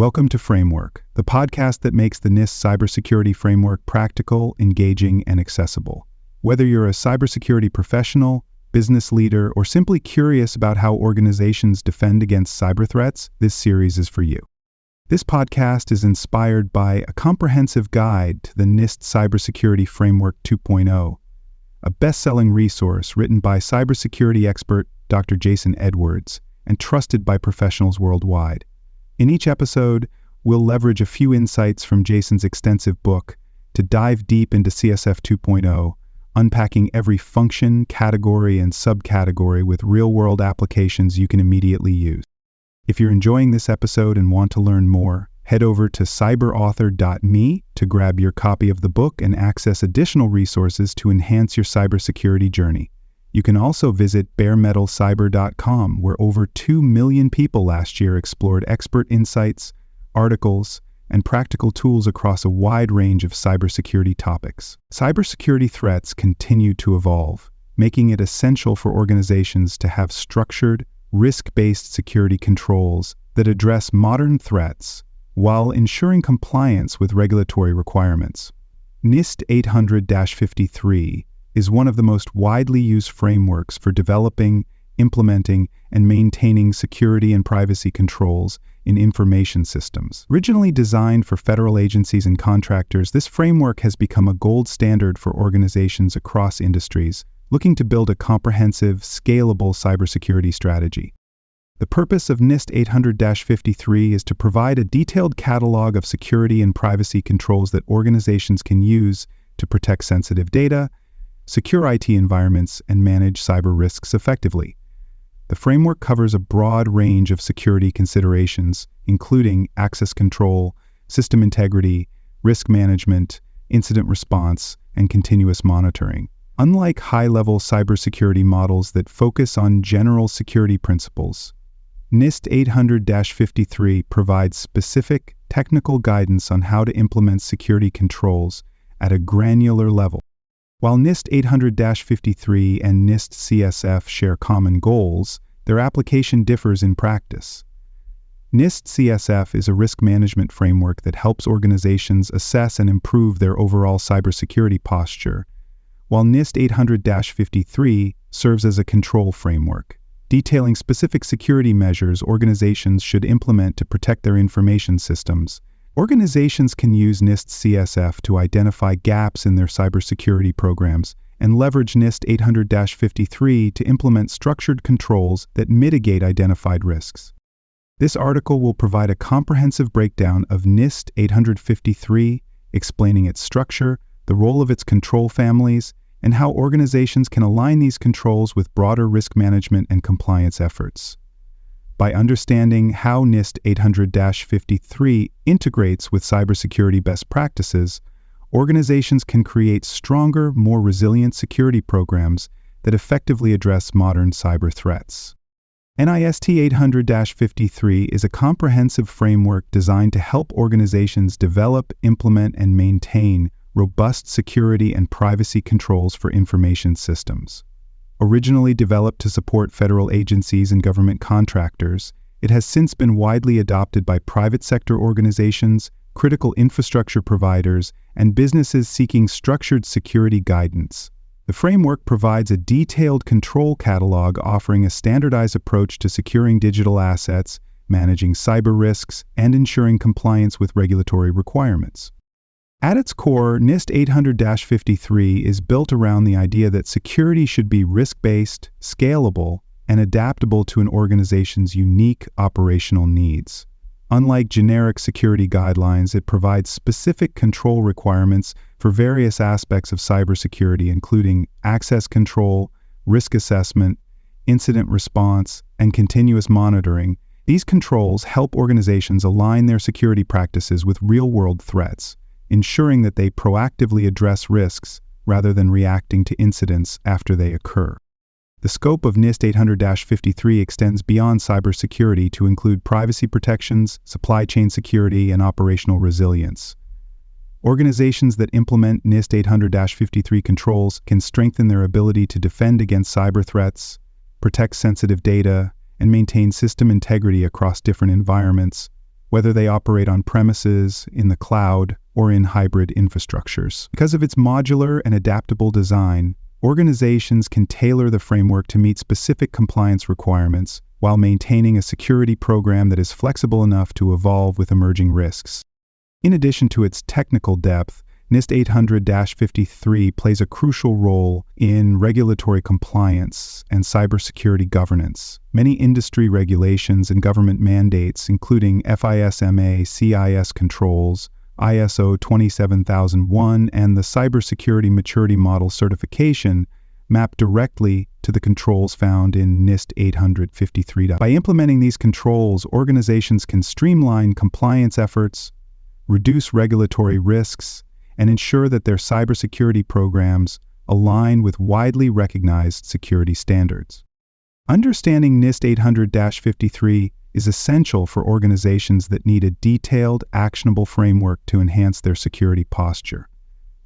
Welcome to Framework, the podcast that makes the NIST Cybersecurity Framework practical, engaging, and accessible. Whether you're a cybersecurity professional, business leader, or simply curious about how organizations defend against cyber threats, this series is for you. This podcast is inspired by a comprehensive guide to the NIST Cybersecurity Framework 2.0, a best-selling resource written by cybersecurity expert Dr. Jason Edwards and trusted by professionals worldwide. In each episode, we'll leverage a few insights from Jason's extensive book to dive deep into CSF 2.0, unpacking every function, category, and subcategory with real-world applications you can immediately use. If you're enjoying this episode and want to learn more, head over to cyberauthor.me to grab your copy of the book and access additional resources to enhance your cybersecurity journey. You can also visit baremetalcyber.com, where over 2 million people last year explored expert insights, articles, and practical tools across a wide range of cybersecurity topics. Cybersecurity threats continue to evolve, making it essential for organizations to have structured, risk-based security controls that address modern threats while ensuring compliance with regulatory requirements. NIST 800-53 is one of the most widely used frameworks for developing, implementing, and maintaining security and privacy controls in information systems. Originally designed for federal agencies and contractors, this framework has become a gold standard for organizations across industries looking to build a comprehensive, scalable cybersecurity strategy. The purpose of NIST 800-53 is to provide a detailed catalog of security and privacy controls that organizations can use to protect sensitive data, secure IT environments, and manage cyber risks effectively. The framework covers a broad range of security considerations, including access control, system integrity, risk management, incident response, and continuous monitoring. Unlike high-level cybersecurity models that focus on general security principles, NIST 800-53 provides specific, technical guidance on how to implement security controls at a granular level. While NIST 800-53 and NIST CSF share common goals, their application differs in practice. NIST CSF is a risk management framework that helps organizations assess and improve their overall cybersecurity posture, while NIST 800-53 serves as a control framework, detailing specific security measures organizations should implement to protect their information systems. Organizations can use NIST CSF to identify gaps in their cybersecurity programs and leverage NIST 800-53 to implement structured controls that mitigate identified risks. This article will provide a comprehensive breakdown of NIST 800-53, explaining its structure, the role of its control families, and how organizations can align these controls with broader risk management and compliance efforts. By understanding how NIST 800-53 integrates with cybersecurity best practices, organizations can create stronger, more resilient security programs that effectively address modern cyber threats. NIST 800-53 is a comprehensive framework designed to help organizations develop, implement, and maintain robust security and privacy controls for information systems. Originally developed to support federal agencies and government contractors, it has since been widely adopted by private sector organizations, critical infrastructure providers, and businesses seeking structured security guidance. The framework provides a detailed control catalog offering a standardized approach to securing digital assets, managing cyber risks, and ensuring compliance with regulatory requirements. At its core, NIST 800-53 is built around the idea that security should be risk-based, scalable, and adaptable to an organization's unique operational needs. Unlike generic security guidelines, it provides specific control requirements for various aspects of cybersecurity, including access control, risk assessment, incident response, and continuous monitoring. These controls help organizations align their security practices with real-world threats, ensuring that they proactively address risks rather than reacting to incidents after they occur. The scope of NIST 800-53 extends beyond cybersecurity to include privacy protections, supply chain security, and operational resilience. Organizations that implement NIST 800-53 controls can strengthen their ability to defend against cyber threats, protect sensitive data, and maintain system integrity across different environments, whether they operate on premises, in the cloud, or in hybrid infrastructures. Because of its modular and adaptable design, organizations can tailor the framework to meet specific compliance requirements while maintaining a security program that is flexible enough to evolve with emerging risks. In addition to its technical depth, NIST 800-53 plays a crucial role in regulatory compliance and cybersecurity governance. Many industry regulations and government mandates, including FISMA CIS controls, ISO 27001, and the Cybersecurity Maturity Model certification, map directly to the controls found in NIST 800-53. By implementing these controls, organizations can streamline compliance efforts, reduce regulatory risks, and ensure that their cybersecurity programs align with widely recognized security standards. Understanding NIST 800-53 is essential for organizations that need a detailed, actionable framework to enhance their security posture.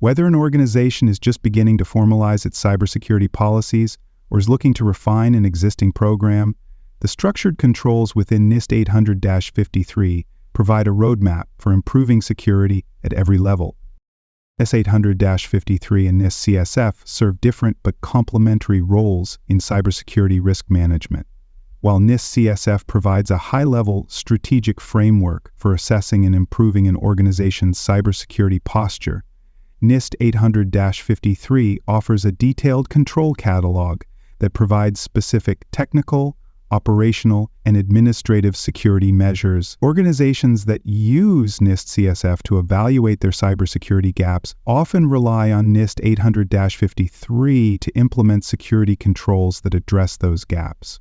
Whether an organization is just beginning to formalize its cybersecurity policies or is looking to refine an existing program, the structured controls within NIST 800-53 provide a roadmap for improving security at every level. NIST 800-53 and NIST CSF serve different but complementary roles in cybersecurity risk management. While NIST CSF provides a high-level strategic framework for assessing and improving an organization's cybersecurity posture, NIST 800-53 offers a detailed control catalog that provides specific technical, operational, and administrative security measures. Organizations that use NIST CSF to evaluate their cybersecurity gaps often rely on NIST 800-53 to implement security controls that address those gaps.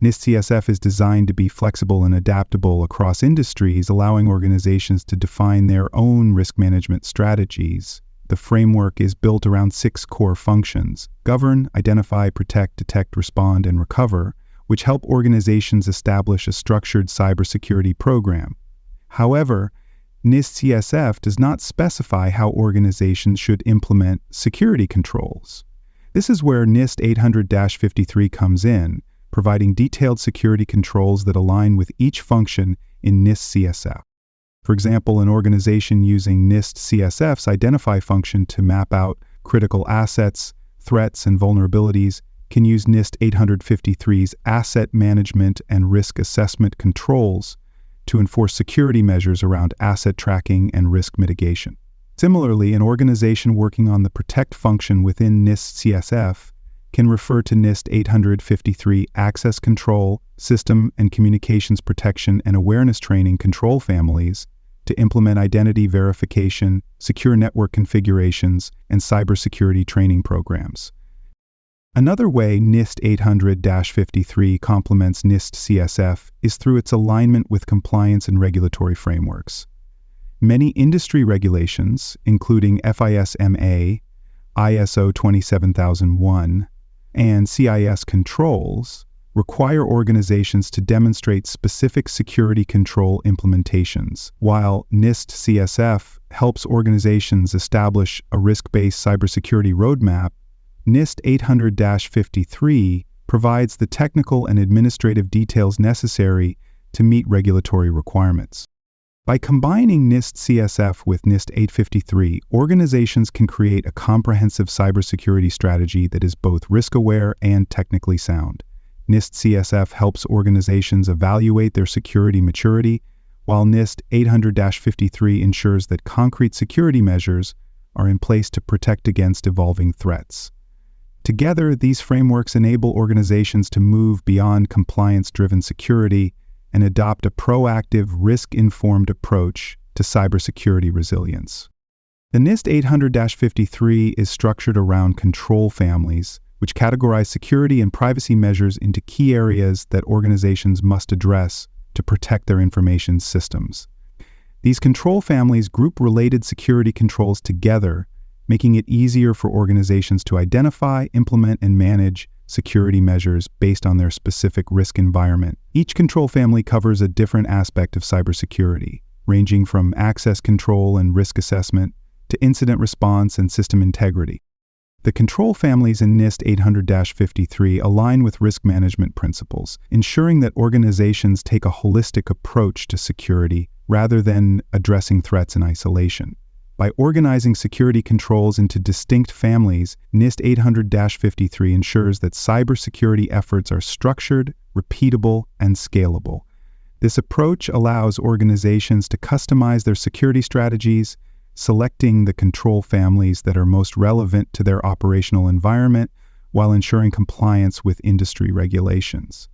NIST CSF is designed to be flexible and adaptable across industries, allowing organizations to define their own risk management strategies. The framework is built around 6 core functions: govern, identify, protect, detect, respond, and recover, which help organizations establish a structured cybersecurity program. However, NIST CSF does not specify how organizations should implement security controls. This is where NIST 800-53 comes in, providing detailed security controls that align with each function in NIST CSF. For example, an organization using NIST CSF's Identify function to map out critical assets, threats, and vulnerabilities can use NIST 800-53's Asset Management and Risk Assessment controls to enforce security measures around asset tracking and risk mitigation. Similarly, an organization working on the Protect function within NIST CSF can refer to NIST 800-53 Access Control, System and Communications Protection and Awareness Training control families to implement identity verification, secure network configurations, and cybersecurity training programs. Another way NIST 800-53 complements NIST CSF is through its alignment with compliance and regulatory frameworks. Many industry regulations, including FISMA, ISO 27001, and CIS controls, require organizations to demonstrate specific security control implementations. While NIST CSF helps organizations establish a risk-based cybersecurity roadmap, NIST 800-53 provides the technical and administrative details necessary to meet regulatory requirements. By combining NIST CSF with NIST 853, organizations can create a comprehensive cybersecurity strategy that is both risk-aware and technically sound. NIST CSF helps organizations evaluate their security maturity, while NIST 800-53 ensures that concrete security measures are in place to protect against evolving threats. Together, these frameworks enable organizations to move beyond compliance-driven security and adopt a proactive, risk-informed approach to cybersecurity resilience. The NIST 800-53 is structured around control families, which categorize security and privacy measures into key areas that organizations must address to protect their information systems. These control families group related security controls together, making it easier for organizations to identify, implement, and manage security measures based on their specific risk environment. Each control family covers a different aspect of cybersecurity, ranging from access control and risk assessment to incident response and system integrity. The control families in NIST 800-53 align with risk management principles, ensuring that organizations take a holistic approach to security rather than addressing threats in isolation. By organizing security controls into distinct families, NIST 800-53 ensures that cybersecurity efforts are structured, repeatable, and scalable. This approach allows organizations to customize their security strategies, selecting the control families that are most relevant to their operational environment while ensuring compliance with industry regulations.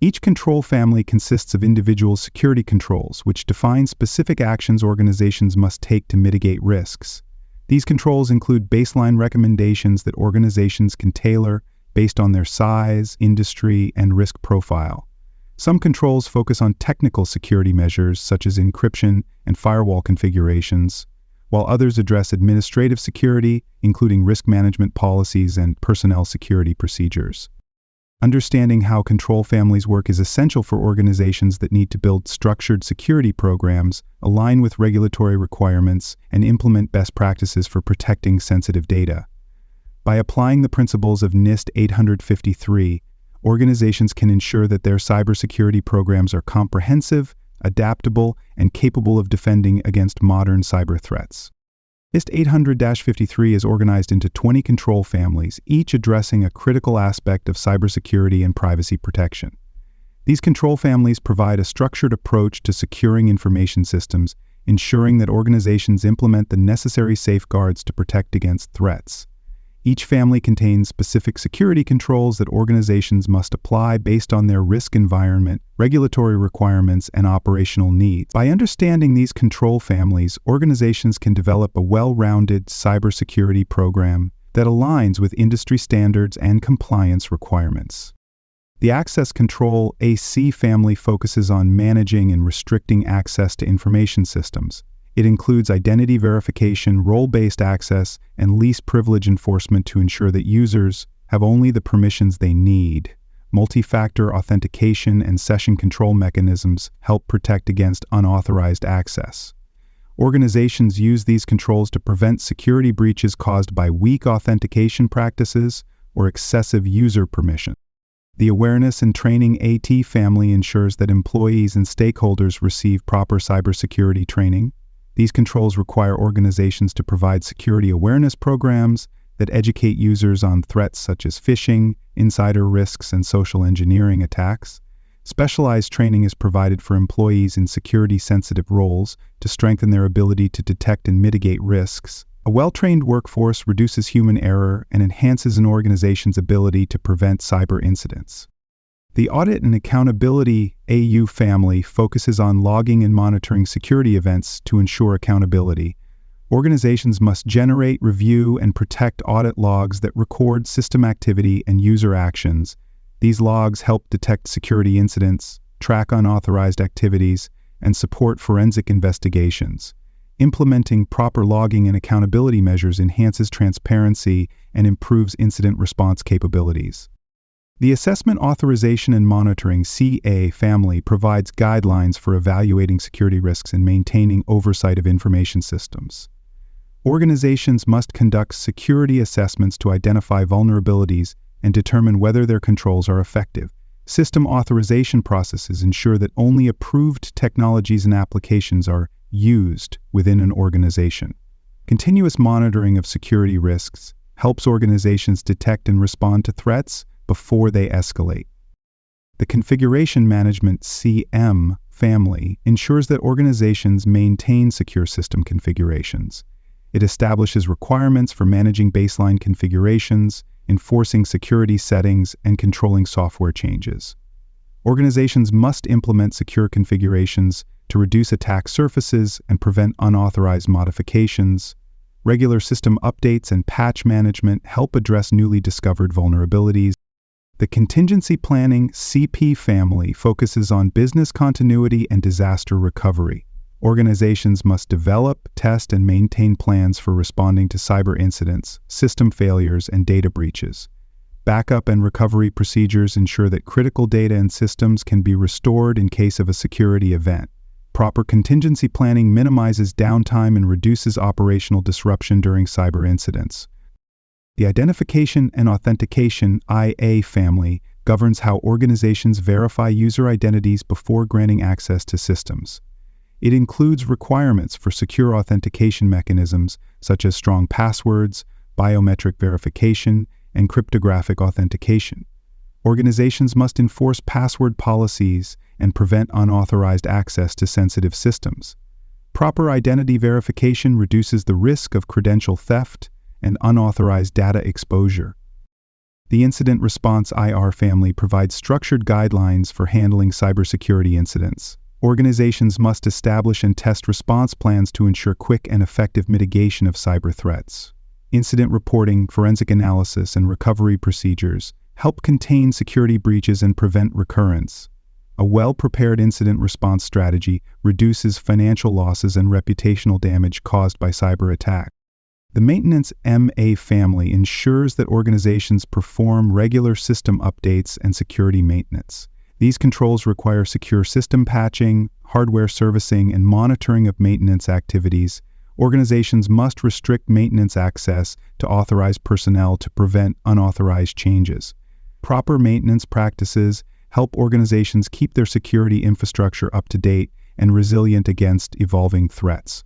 Each control family consists of individual security controls, which define specific actions organizations must take to mitigate risks. These controls include baseline recommendations that organizations can tailor based on their size, industry, and risk profile. Some controls focus on technical security measures such as encryption and firewall configurations, while others address administrative security, including risk management policies and personnel security procedures. Understanding how control families work is essential for organizations that need to build structured security programs, align with regulatory requirements, and implement best practices for protecting sensitive data. By applying the principles of NIST 800-53, organizations can ensure that their cybersecurity programs are comprehensive, adaptable, and capable of defending against modern cyber threats. NIST 800-53 is organized into 20 control families, each addressing a critical aspect of cybersecurity and privacy protection. These control families provide a structured approach to securing information systems, ensuring that organizations implement the necessary safeguards to protect against threats. Each family contains specific security controls that organizations must apply based on their risk environment, regulatory requirements, and operational needs. By understanding these control families, organizations can develop a well-rounded cybersecurity program that aligns with industry standards and compliance requirements. The Access Control AC family focuses on managing and restricting access to information systems. It includes identity verification, role-based access, and least privilege enforcement to ensure that users have only the permissions they need. Multi-factor authentication and session control mechanisms help protect against unauthorized access. Organizations use these controls to prevent security breaches caused by weak authentication practices or excessive user permission. The Awareness and Training AT family ensures that employees and stakeholders receive proper cybersecurity training. These controls require organizations to provide security awareness programs that educate users on threats such as phishing, insider risks, and social engineering attacks. Specialized training is provided for employees in security-sensitive roles to strengthen their ability to detect and mitigate risks. A well-trained workforce reduces human error and enhances an organization's ability to prevent cyber incidents. The Audit and Accountability AU family focuses on logging and monitoring security events to ensure accountability. Organizations must generate, review, and protect audit logs that record system activity and user actions. These logs help detect security incidents, track unauthorized activities, and support forensic investigations. Implementing proper logging and accountability measures enhances transparency and improves incident response capabilities. The Assessment Authorization and Monitoring CA family provides guidelines for evaluating security risks and maintaining oversight of information systems. Organizations must conduct security assessments to identify vulnerabilities and determine whether their controls are effective. System authorization processes ensure that only approved technologies and applications are used within an organization. Continuous monitoring of security risks helps organizations detect and respond to threats before they escalate. The Configuration Management CM family ensures that organizations maintain secure system configurations. It establishes requirements for managing baseline configurations, enforcing security settings, and controlling software changes. Organizations must implement secure configurations to reduce attack surfaces and prevent unauthorized modifications. Regular system updates and patch management help address newly discovered vulnerabilities. The Contingency Planning CP family focuses on business continuity and disaster recovery. Organizations must develop, test, and maintain plans for responding to cyber incidents, system failures, and data breaches. Backup and recovery procedures ensure that critical data and systems can be restored in case of a security event. Proper contingency planning minimizes downtime and reduces operational disruption during cyber incidents. The Identification and Authentication (IA) family governs how organizations verify user identities before granting access to systems. It includes requirements for secure authentication mechanisms such as strong passwords, biometric verification, and cryptographic authentication. Organizations must enforce password policies and prevent unauthorized access to sensitive systems. Proper identity verification reduces the risk of credential theft and unauthorized data exposure. The Incident Response (IR) family provides structured guidelines for handling cybersecurity incidents. Organizations must establish and test response plans to ensure quick and effective mitigation of cyber threats. Incident reporting, forensic analysis, and recovery procedures help contain security breaches and prevent recurrence. A well-prepared incident response strategy reduces financial losses and reputational damage caused by cyber attacks. The Maintenance (MA) family ensures that organizations perform regular system updates and security maintenance. These controls require secure system patching, hardware servicing, and monitoring of maintenance activities. Organizations must restrict maintenance access to authorized personnel to prevent unauthorized changes. Proper maintenance practices help organizations keep their security infrastructure up to date and resilient against evolving threats.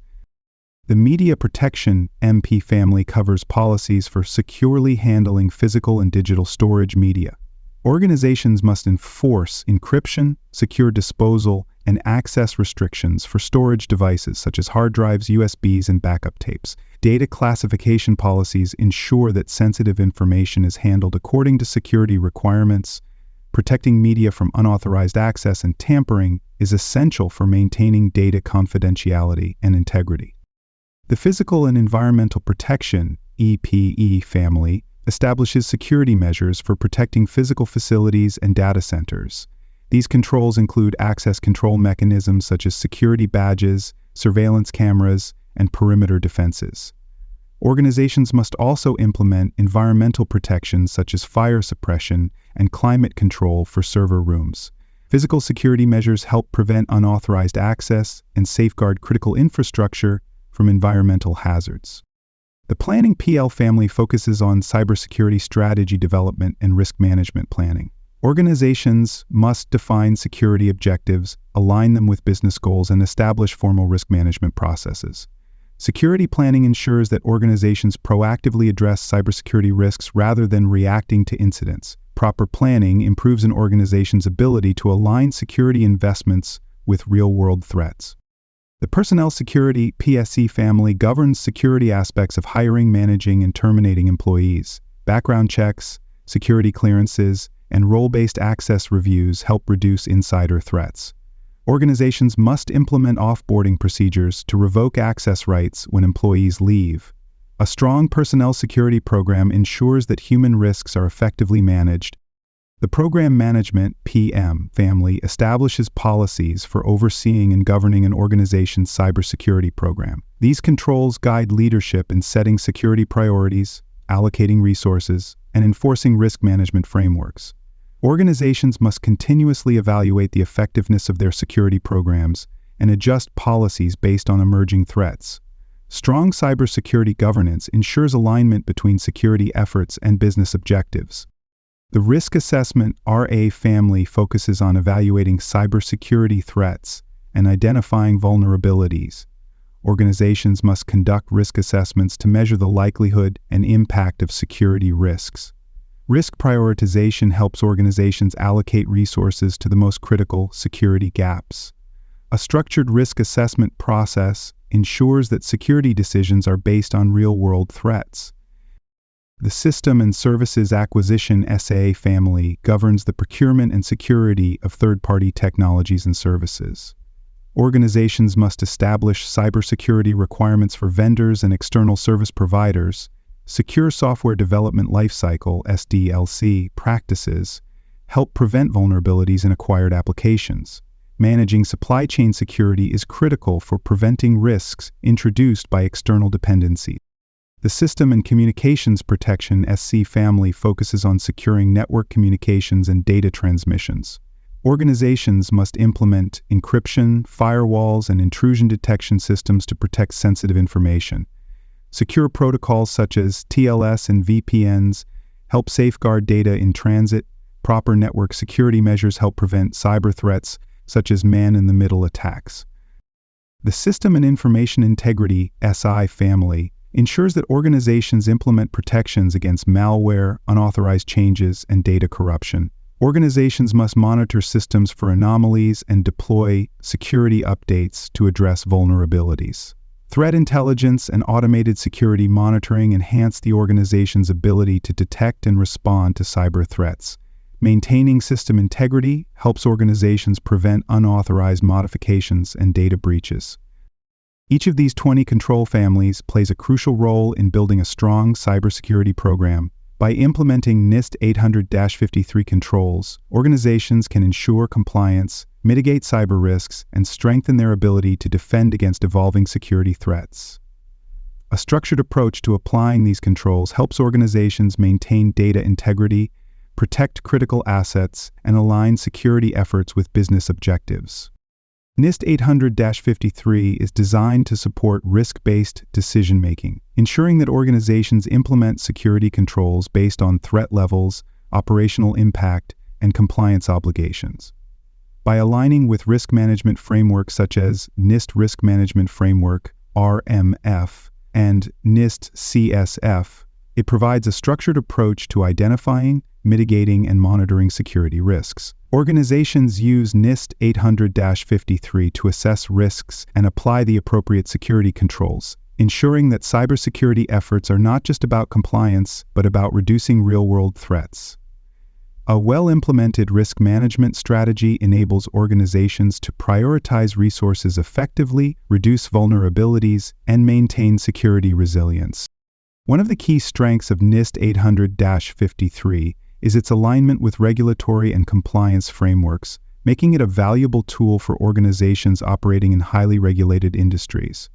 The Media Protection (MP) family covers policies for securely handling physical and digital storage media. Organizations must enforce encryption, secure disposal, and access restrictions for storage devices such as hard drives, USBs, and backup tapes. Data classification policies ensure that sensitive information is handled according to security requirements. Protecting media from unauthorized access and tampering is essential for maintaining data confidentiality and integrity. The Physical and Environmental Protection (EPE) family establishes security measures for protecting physical facilities and data centers. These controls include access control mechanisms such as security badges, surveillance cameras, and perimeter defenses. Organizations must also implement environmental protections such as fire suppression and climate control for server rooms. Physical security measures help prevent unauthorized access and safeguard critical infrastructure from environmental hazards. The Planning PL family focuses on cybersecurity strategy development and risk management planning. Organizations must define security objectives, align them with business goals, and establish formal risk management processes. Security planning ensures that organizations proactively address cybersecurity risks rather than reacting to incidents. Proper planning improves an organization's ability to align security investments with real-world threats. The Personnel Security (PSE) family governs security aspects of hiring, managing, and terminating employees. Background checks, security clearances, and role-based access reviews help reduce insider threats. Organizations must implement offboarding procedures to revoke access rights when employees leave. A strong personnel security program ensures that human risks are effectively managed. The Program Management (PM) family establishes policies for overseeing and governing an organization's cybersecurity program. These controls guide leadership in setting security priorities, allocating resources, and enforcing risk management frameworks. Organizations must continuously evaluate the effectiveness of their security programs and adjust policies based on emerging threats. Strong cybersecurity governance ensures alignment between security efforts and business objectives. The Risk Assessment (RA) family focuses on evaluating cybersecurity threats and identifying vulnerabilities. Organizations must conduct risk assessments to measure the likelihood and impact of security risks. Risk prioritization helps organizations allocate resources to the most critical security gaps. A structured risk assessment process ensures that security decisions are based on real-world threats. The System and Services Acquisition (SA) family governs the procurement and security of third-party technologies and services. Organizations must establish cybersecurity requirements for vendors and external service providers. Secure Software Development Lifecycle (SDLC) practices help prevent vulnerabilities in acquired applications. Managing supply chain security is critical for preventing risks introduced by external dependencies. The System and Communications Protection (SC) family focuses on securing network communications and data transmissions. Organizations must implement encryption, firewalls, and intrusion detection systems to protect sensitive information. Secure protocols such as TLS and VPNs help safeguard data in transit. Proper network security measures help prevent cyber threats such as man-in-the-middle attacks. The System and Information Integrity (SI) family ensures that organizations implement protections against malware, unauthorized changes, and data corruption. Organizations must monitor systems for anomalies and deploy security updates to address vulnerabilities. Threat intelligence and automated security monitoring enhance the organization's ability to detect and respond to cyber threats. Maintaining system integrity helps organizations prevent unauthorized modifications and data breaches. Each of these 20 control families plays a crucial role in building a strong cybersecurity program. By implementing NIST 800-53 controls, organizations can ensure compliance, mitigate cyber risks, and strengthen their ability to defend against evolving security threats. A structured approach to applying these controls helps organizations maintain data integrity, protect critical assets, and align security efforts with business objectives. NIST 800-53 is designed to support risk-based decision-making, ensuring that organizations implement security controls based on threat levels, operational impact, and compliance obligations. By aligning with risk management frameworks such as NIST Risk Management Framework, RMF, and NIST CSF, it provides a structured approach to identifying, mitigating, and monitoring security risks. Organizations use NIST 800-53 to assess risks and apply the appropriate security controls, ensuring that cybersecurity efforts are not just about compliance, but about reducing real-world threats. A well-implemented risk management strategy enables organizations to prioritize resources effectively, reduce vulnerabilities, and maintain security resilience. One of the key strengths of NIST 800-53 is its alignment with regulatory and compliance frameworks, making it a valuable tool for organizations operating in highly regulated industries.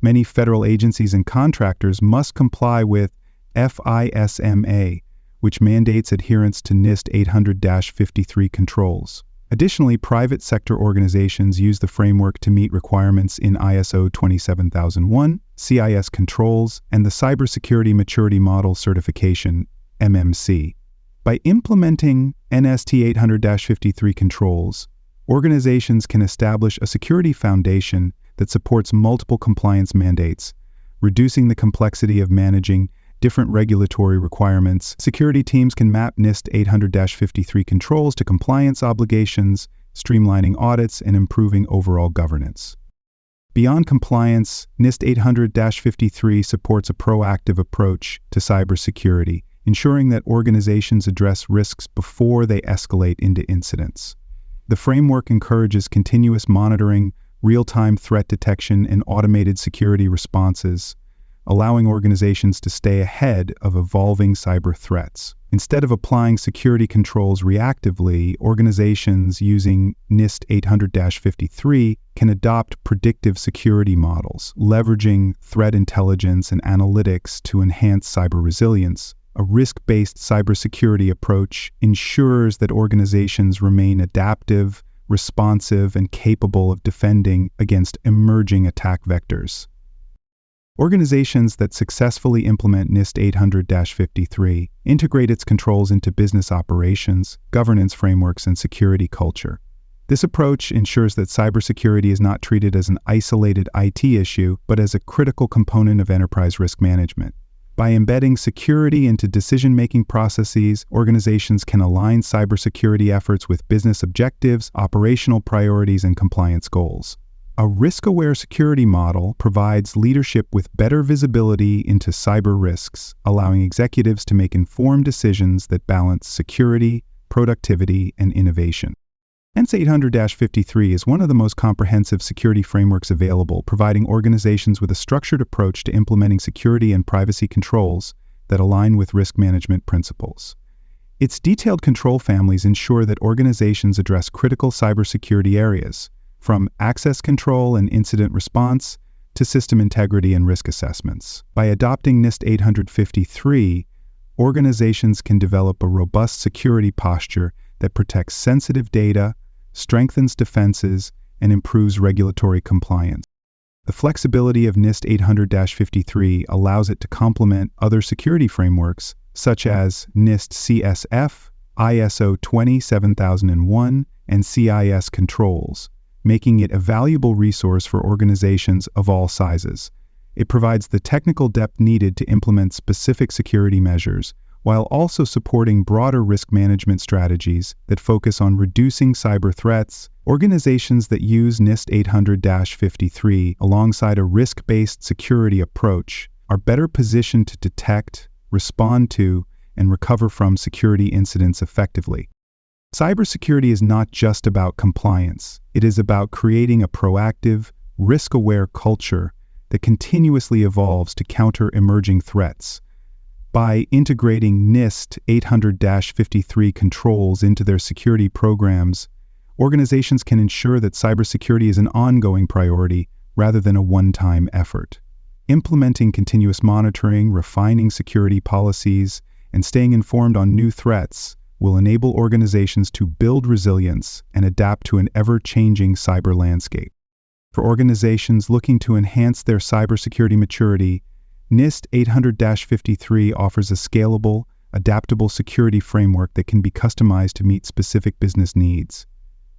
Many federal agencies and contractors must comply with FISMA, which mandates adherence to NIST 800-53 controls. Additionally, private sector organizations use the framework to meet requirements in ISO 27001, CIS controls, and the Cybersecurity Maturity Model Certification, MMC. By implementing NST 800-53 controls, organizations can establish a security foundation that supports multiple compliance mandates, reducing the complexity of managing different regulatory requirements. Security teams can map NIST 800-53 controls to compliance obligations, streamlining audits and improving overall governance. Beyond compliance, NIST 800-53 supports a proactive approach to cybersecurity, ensuring that organizations address risks before they escalate into incidents. The framework encourages continuous monitoring, real-time threat detection, and automated security responses, allowing organizations to stay ahead of evolving cyber threats. Instead of applying security controls reactively, organizations using NIST 800-53 can adopt predictive security models, leveraging threat intelligence and analytics to enhance cyber resilience. A risk-based cybersecurity approach ensures that organizations remain adaptive, responsive, and capable of defending against emerging attack vectors. Organizations that successfully implement NIST 800-53 integrate its controls into business operations, governance frameworks, and security culture. This approach ensures that cybersecurity is not treated as an isolated IT issue, but as a critical component of enterprise risk management. By embedding security into decision-making processes, organizations can align cybersecurity efforts with business objectives, operational priorities, and compliance goals. A risk-aware security model provides leadership with better visibility into cyber risks, allowing executives to make informed decisions that balance security, productivity, and innovation. NIST 800-53 is one of the most comprehensive security frameworks available, providing organizations with a structured approach to implementing security and privacy controls that align with risk management principles. Its detailed control families ensure that organizations address critical cybersecurity areas, from access control and incident response to system integrity and risk assessments. By adopting NIST 800-53, organizations can develop a robust security posture that protects sensitive data, strengthens defenses, and improves regulatory compliance. The flexibility of NIST 800-53 allows it to complement other security frameworks such as NIST CSF, ISO 27001, and CIS controls, making it a valuable resource for organizations of all sizes. It provides the technical depth needed to implement specific security measures, while also supporting broader risk management strategies that focus on reducing cyber threats. Organizations that use NIST 800-53 alongside a risk-based security approach are better positioned to detect, respond to, and recover from security incidents effectively. Cybersecurity is not just about compliance. It is about creating a proactive, risk-aware culture that continuously evolves to counter emerging threats. By integrating NIST 800-53 controls into their security programs, organizations can ensure that cybersecurity is an ongoing priority rather than a one-time effort. Implementing continuous monitoring, refining security policies, and staying informed on new threats will enable organizations to build resilience and adapt to an ever-changing cyber landscape. For organizations looking to enhance their cybersecurity maturity, NIST 800-53 offers a scalable, adaptable security framework that can be customized to meet specific business needs.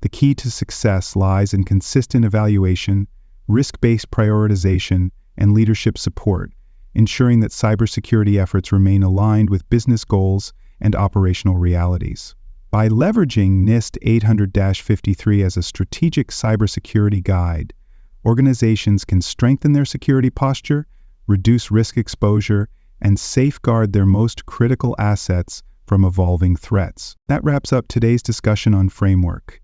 The key to success lies in consistent evaluation, risk-based prioritization, and leadership support, ensuring that cybersecurity efforts remain aligned with business goals and operational realities. By leveraging NIST 800-53 as a strategic cybersecurity guide, organizations can strengthen their security posture, reduce risk exposure, and safeguard their most critical assets from evolving threats. That wraps up today's discussion on framework.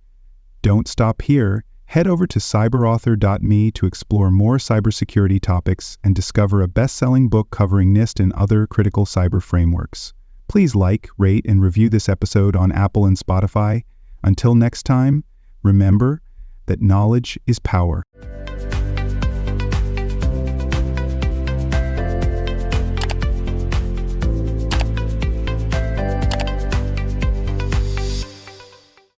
Don't stop here. Head over to cyberauthor.me to explore more cybersecurity topics and discover a best-selling book covering NIST and other critical cyber frameworks. Please like, rate, and review this episode on Apple and Spotify. Until next time, remember that knowledge is power.